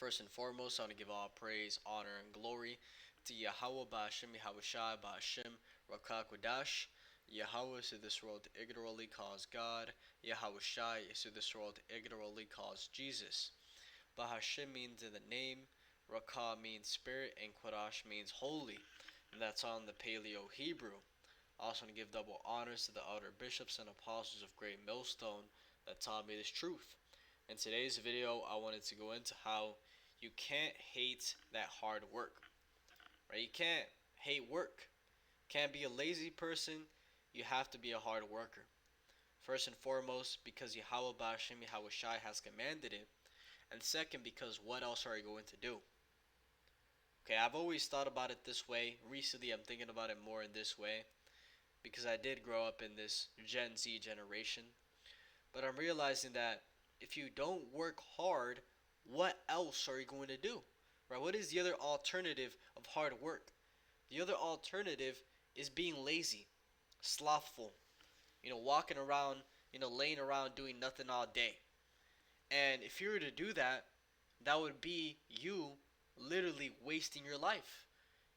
First and foremost, I want to give all praise, honor, and glory to Yahweh Ba'ashem, Yahushai Ba'ashem, Rakakwadash. Yahweh is who this world ignorantly calls God. Yahushai is who this world ignorantly calls Jesus. Bahashem means in the name, Rakah means spirit, and Quadash means holy. And that's on the Paleo Hebrew. I also want to give double honors to the elder bishops and apostles of Great Millstone that taught me this truth. In today's video, I wanted to go into how you can't hate that hard work. Right? You can't hate work. Can't be a lazy person. You have to be a hard worker. First and foremost, because Yahweh Ba'ashem Yahushai has commanded it. And second, because what else are you going to do? Okay, I've always thought about it this way. Recently, I'm thinking about it more in this way. Because I did grow up in this Gen Z generation. But I'm realizing that if you don't work hard, what else are you going to do? Right? What is the other alternative of hard work? The other alternative is being lazy, slothful, walking around, laying around doing nothing all day. And if you were to do that, that would be you literally wasting your life.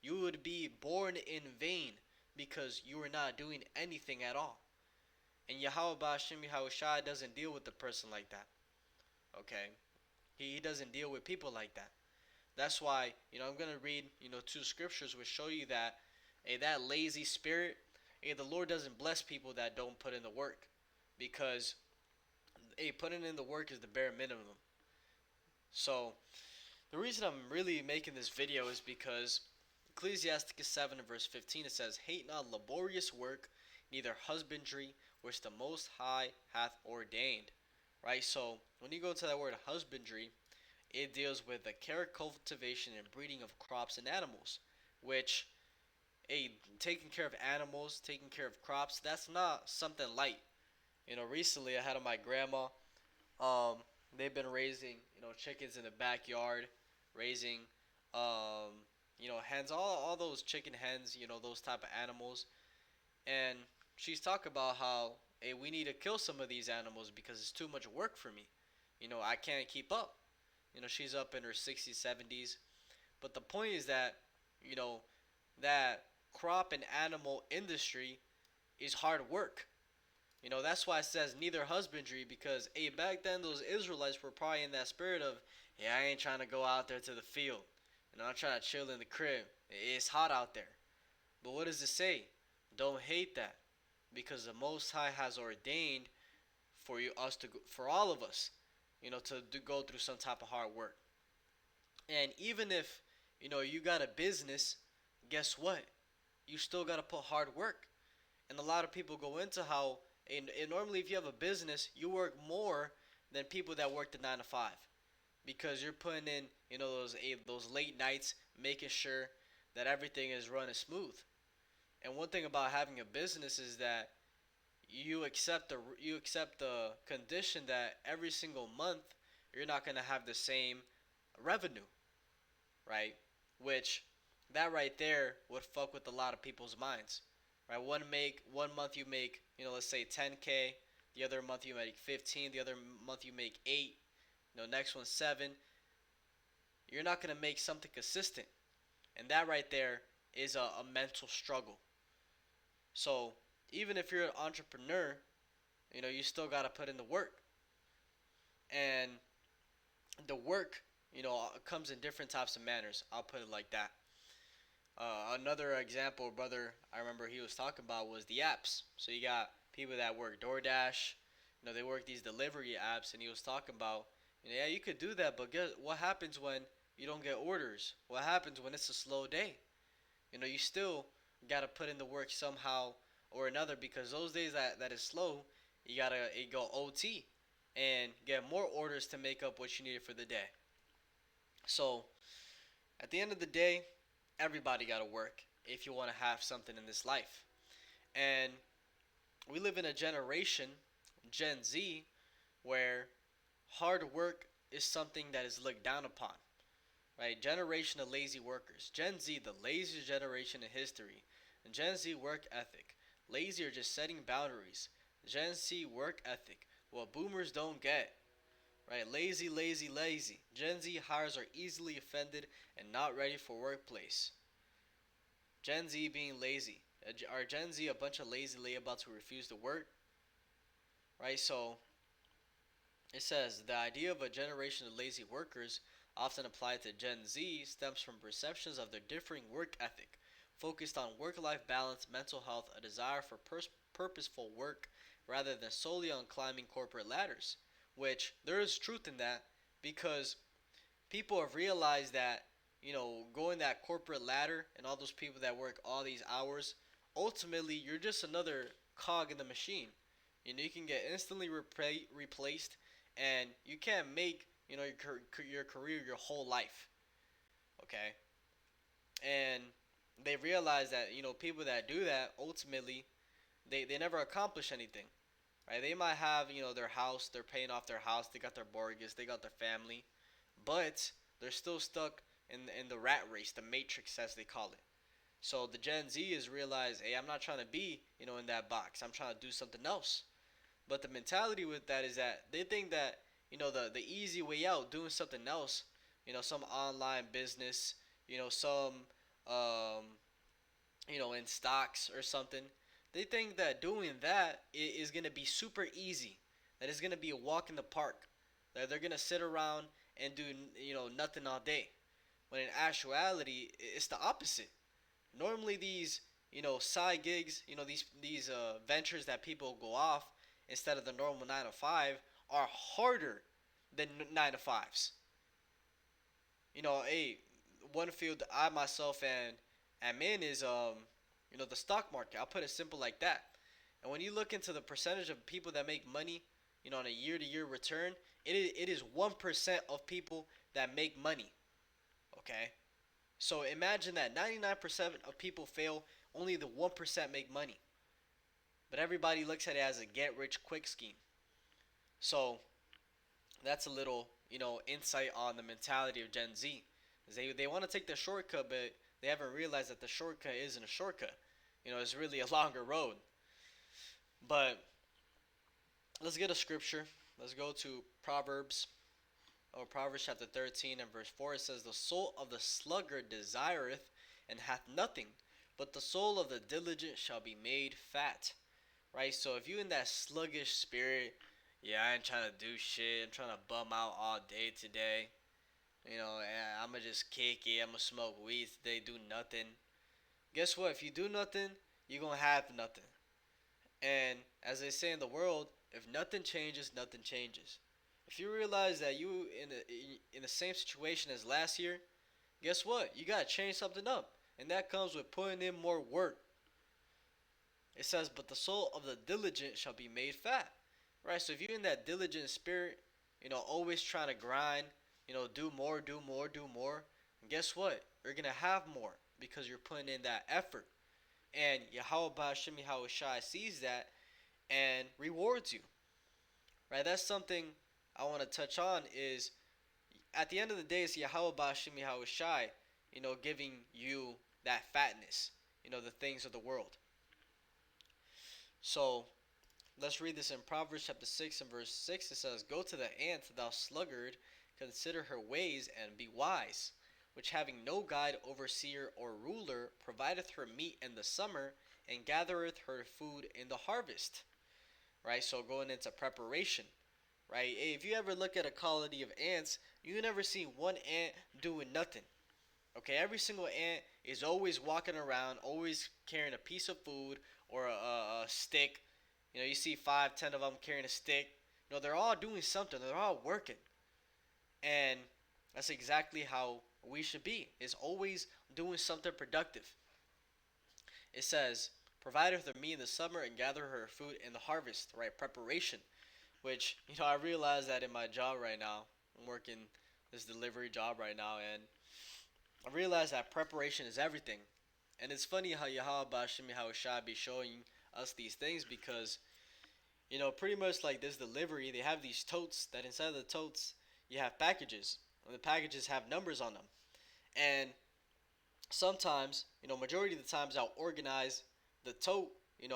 You would be born in vain because you are not doing anything at all. And Yahweh Ba'ashem Yahushai doesn't deal with a person like that. Okay? He doesn't deal with people like that. That's why, I'm going to read, two scriptures which show you that, that lazy spirit, the Lord doesn't bless people that don't put in the work. Because, putting in the work is the bare minimum. So, the reason I'm really making this video is because Ecclesiasticus 7 verse 15, it says, "Hate not laborious work, neither husbandry, which the Most High hath ordained." Right? So, when you go to that word husbandry, it deals with the care, cultivation, and breeding of crops and animals. Which, taking care of animals, taking care of crops, that's not something light. Recently I had my grandma, they've been raising, chickens in the backyard, raising, hens, all those chicken hens, those type of animals. And she's talking about how, hey, we need to kill some of these animals because it's too much work for me. I can't keep up. She's up in her 60s, 70s. But the point is that, that crop and animal industry is hard work. That's why it says neither husbandry, because back then those Israelites were probably in that spirit of, I ain't trying to go out there to the field. I'm trying to chill in the crib. It's hot out there. But what does it say? Don't hate that, because the Most High has ordained for for all of us, to go through some type of hard work. And even if, you got a business, guess what? You still got to put hard work. And a lot of people go into how, and normally if you have a business, you work more than people that work the 9 to 5. Because you're putting in, those late nights, making sure that everything is running smooth. And one thing about having a business is that you accept the condition that every single month you're not going to have the same revenue, right? Which, that right there would fuck with a lot of people's minds, right? One month you make, let's say 10K, the other month you make 15, the other month you make 8, next one 7. You're not going to make something consistent. And that right there is a mental struggle. So, even if you're an entrepreneur, you still got to put in the work. And the work, comes in different types of manners. I'll put it like that. Another example, brother, I remember he was talking about was the apps. So you got people that work DoorDash, they work these delivery apps, and he was talking about, yeah, you could do that, but what happens when you don't get orders? What happens when it's a slow day? You still got to put in the work somehow or another, because those days that is slow, you got to go OT and get more orders to make up what you needed for the day. So, at the end of the day, everybody got to work if you want to have something in this life. And we live in a generation, Gen Z, where hard work is something that is looked down upon. Right? Generation of lazy workers. Gen Z, the laziest generation in history. And Gen Z work ethic. Lazy are just setting boundaries. Gen Z work ethic. What boomers don't get. right? Lazy, lazy, lazy. Gen Z hires are easily offended and not ready for workplace. Gen Z being lazy. Are Gen Z a bunch of lazy layabouts who refuse to work? Right? So it says the idea of a generation of lazy workers, often applied to Gen Z, stems from perceptions of their differing work ethic, focused on work life balance, mental health, a desire for purposeful work rather than solely on climbing corporate ladders. Which there is truth in that because people have realized that, going that corporate ladder and all those people that work all these hours, ultimately you're just another cog in the machine. You can get instantly replaced, and you can't make your career your whole life. Okay, and they realize that people that do that ultimately they never accomplish anything. Right? They might have their house, they're paying off their house, they got their mortgage, they got their family, but they're still stuck in the rat race, the matrix as they call it. So the Gen Z is realize, hey, I'm not trying to be in that box. I'm trying to do something else. But the mentality with that is that they think that the easy way out, doing something else, some online business, some um, in stocks or something. They think that doing that is gonna be super easy. That is gonna be a walk in the park. That they're gonna sit around and do nothing all day. When in actuality, it's the opposite. Normally these side gigs, these ventures that people go off instead of the normal 9 to 5 are harder than 9 to 5s. Hey, one field I myself and am in is the stock market. I'll put it simple like that. And when you look into the percentage of people that make money, on a year-to-year return, it is 1% of people that make money. Okay, so imagine that 99% of people fail, only the 1% make money. But everybody looks at it as a get-rich-quick scheme. So that's a little insight on the mentality of Gen Z. They want to take the shortcut, but they haven't realized that the shortcut isn't a shortcut. It's really a longer road. But let's get a scripture. Let's go to Proverbs chapter 13 and verse 4. It says, "The soul of the sluggard desireth and hath nothing, but the soul of the diligent shall be made fat." Right? So if you in that sluggish spirit, yeah, I ain't trying to do shit. I'm trying to bum out all day today. I'm going to just kick it. I'm going to smoke weed today, do nothing. Guess what? If you do nothing, you're going to have nothing. And as they say in the world, if nothing changes, nothing changes. If you realize that you in the same situation as last year, guess what? You got to change something up. And that comes with putting in more work. It says, "But the soul of the diligent shall be made fat." Right? So if you're in that diligent spirit, always trying to grind, do more, do more, do more, and guess what? You're going to have more because you're putting in that effort. And Yahweh Shemi Shai sees that and rewards you. Right? That's something I want to touch on is at the end of the day, it's Yahweh Shemi Shai, giving you that fatness, the things of the world. So let's read this in Proverbs chapter 6 and verse 6. It says, "Go to the ant, thou sluggard, consider her ways and be wise, which having no guide, overseer, or ruler, provideth her meat in the summer, and gathereth her food in the harvest." Right? So going into preparation. Right? Hey, if you ever look at a colony of ants, you never see one ant doing nothing. Okay, every single ant is always walking around, always carrying a piece of food or a stick. You see 5, 10 of them carrying a stick. They're all doing something. They're all working. And that's exactly how we should be. Is always doing something productive. It says, "Provideth her meat in the summer and gather her food in the harvest." Right, preparation. Which I realize that in my job right now, I'm working this delivery job right now, and I realize that preparation is everything. And it's funny how Yahweh Shemi Shai be showing us these things because pretty much like this delivery, they have these totes that inside of the totes you have packages, and the packages have numbers on them. And sometimes, majority of the times I'll organize the tote, in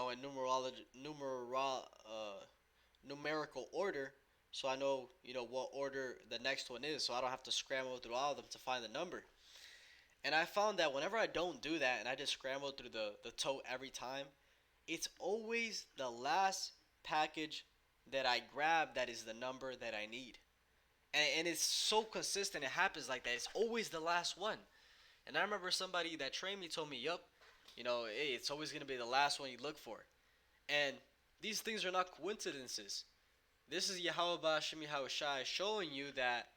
numerical order, so I know what order the next one is, so I don't have to scramble through all of them to find the number. And I found that whenever I don't do that and I just scramble through the tote every time, it's always the last package that I grab that is the number that I need. And it's so consistent. It happens like that. It's always the last one. And I remember somebody that trained me told me, yup, hey, it's always going to be the last one you look for. And these things are not coincidences. This is Yahweh Bashim Yahweh Shai showing you that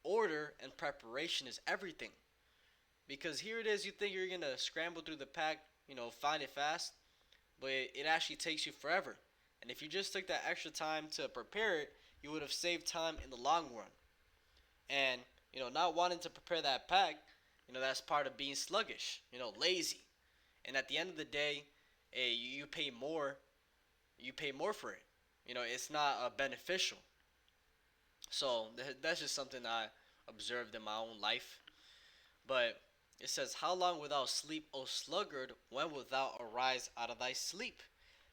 order and preparation is everything. Because here it is, you think you're going to scramble through the pack, find it fast, but it actually takes you forever. And if you just took that extra time to prepare it, you would have saved time in the long run. And, not wanting to prepare that pack, that's part of being sluggish, lazy. And at the end of the day, hey, you pay more, for it. It's not beneficial. So that's just something I observed in my own life. But it says, how long without sleep, O sluggard, when wilt thou arise out of thy sleep?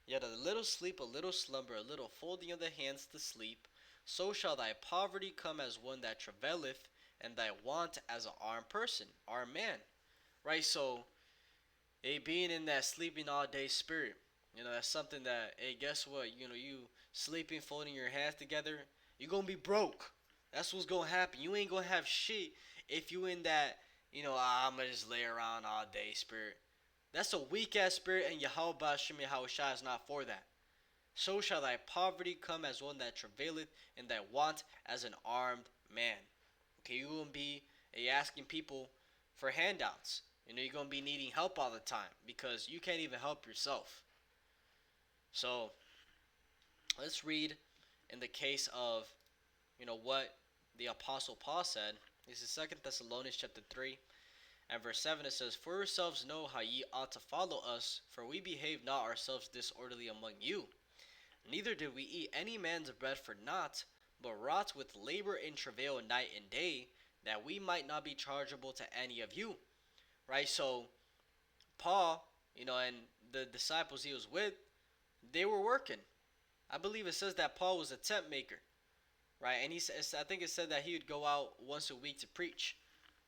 Yet a little sleep, a little slumber, a little folding of the hands to sleep, so shall thy poverty come as one that travaileth, and thy want as an armed person, armed man. Right? So, being in that sleeping all day spirit, that's something that, hey, guess what? You sleeping, folding your hands together, you're going to be broke. That's what's going to happen. You ain't going to have shit if you in that, I'm going to just lay around all day spirit. That's a weak ass spirit, and Yahweh Bashim Yahweh Shai is not for that. So shall thy poverty come as one that travaileth, and thy want as an armed man. Okay, you're going to be asking people for handouts. You're going to be needing help all the time because you can't even help yourself. So, let's read in the case of, what the Apostle Paul said. This is 2 Thessalonians chapter 3. And verse 7 it says, for yourselves know how ye ought to follow us, for we behave not ourselves disorderly among you. Neither did we eat any man's bread for naught, but wrought with labor and travail night and day, that we might not be chargeable to any of you. Right? So, Paul, and the disciples he was with, they were working. I believe it says that Paul was a tent maker. Right? And I think it said that he would go out once a week to preach,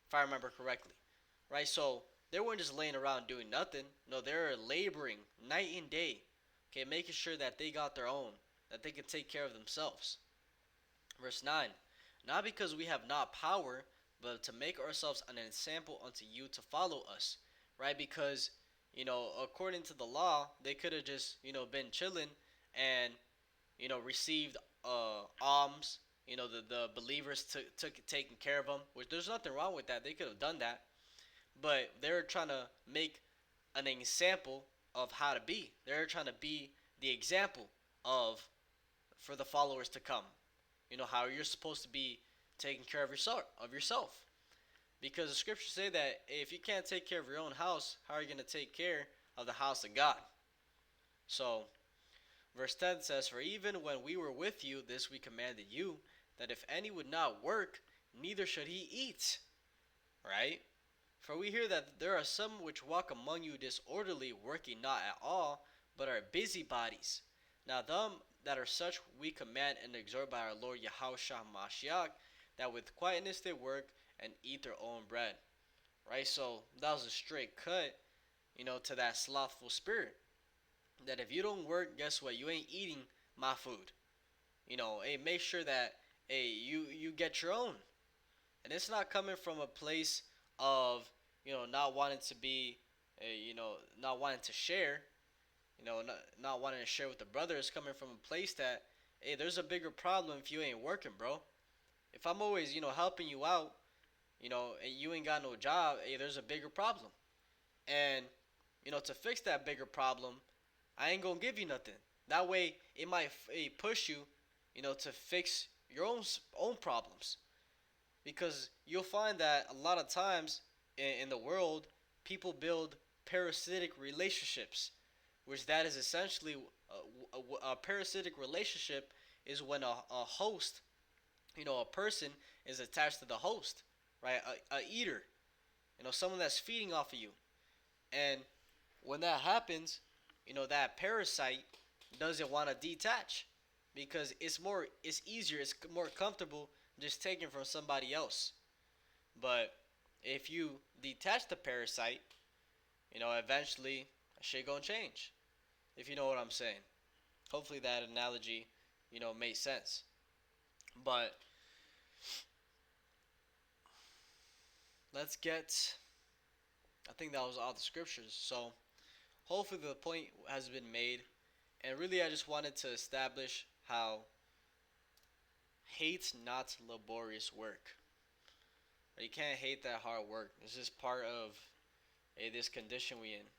if I remember correctly. Right? So they weren't just laying around doing nothing. No, they were laboring night and day. Okay, making sure that they got their own, that they can take care of themselves. Verse 9. Not because we have not power, but to make ourselves an example unto you to follow us. Right? Because, according to the law, they could have just, been chilling and, received alms. The believers took taking care of them, which there's nothing wrong with that. They could have done that. But they're trying to make an example of how to be. They're trying to be the example of for the followers to come. How you're supposed to be taking care of yourself. Because the scriptures say that if you can't take care of your own house, how are you going to take care of the house of God? So, verse 10 says, for even when we were with you, this we commanded you, that if any would not work, neither should he eat. Right? For we hear that there are some which walk among you disorderly, working not at all, but are busybodies. Now them that are such we command and exhort by our Lord Yahushua Mashiach, that with quietness they work and eat their own bread. Right? So that was a straight cut, to that slothful spirit. That if you don't work, guess what? You ain't eating my food. Hey, make sure that, hey, you get your own. And it's not coming from a place of, not wanting to be, not wanting to share, not wanting to share with the brother. It's coming from a place that, hey, there's a bigger problem if you ain't working, bro. If I'm always, helping you out, and you ain't got no job, hey, there's a bigger problem. And, to fix that bigger problem, I ain't gonna give you nothing. That way, it might push you, to fix your own problems. Because you'll find that a lot of times in the world, people build parasitic relationships, which that is essentially a parasitic relationship is when a host, a person is attached to the host, right? A eater, someone that's feeding off of you. And when that happens, that parasite doesn't want to detach. because it's easier, it's more comfortable just taking from somebody else. But if you detach the parasite, eventually shit gonna change. If you know what I'm saying. Hopefully that analogy, made sense. But let's get. I think that was all the scriptures. So hopefully the point has been made. And really, I just wanted to establish how hate's not laborious work. You can't hate that hard work. It's just part of this condition we in.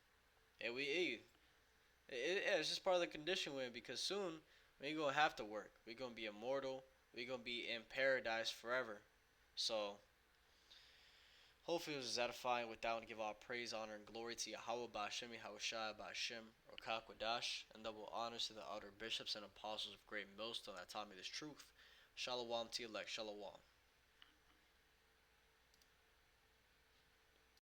It's just part of the condition we're in because soon we gonna have to work. We gonna be immortal. We gonna be in paradise forever. So hopefully it was edifying. With that, I want to give all praise, honor, and glory to Yahweh Ba'Shem, Yahushua Ba'Shem, Rokak Wadash, and double honors to the elder bishops and apostles of great millstone that taught me this truth. Shalom to elect. Shalom.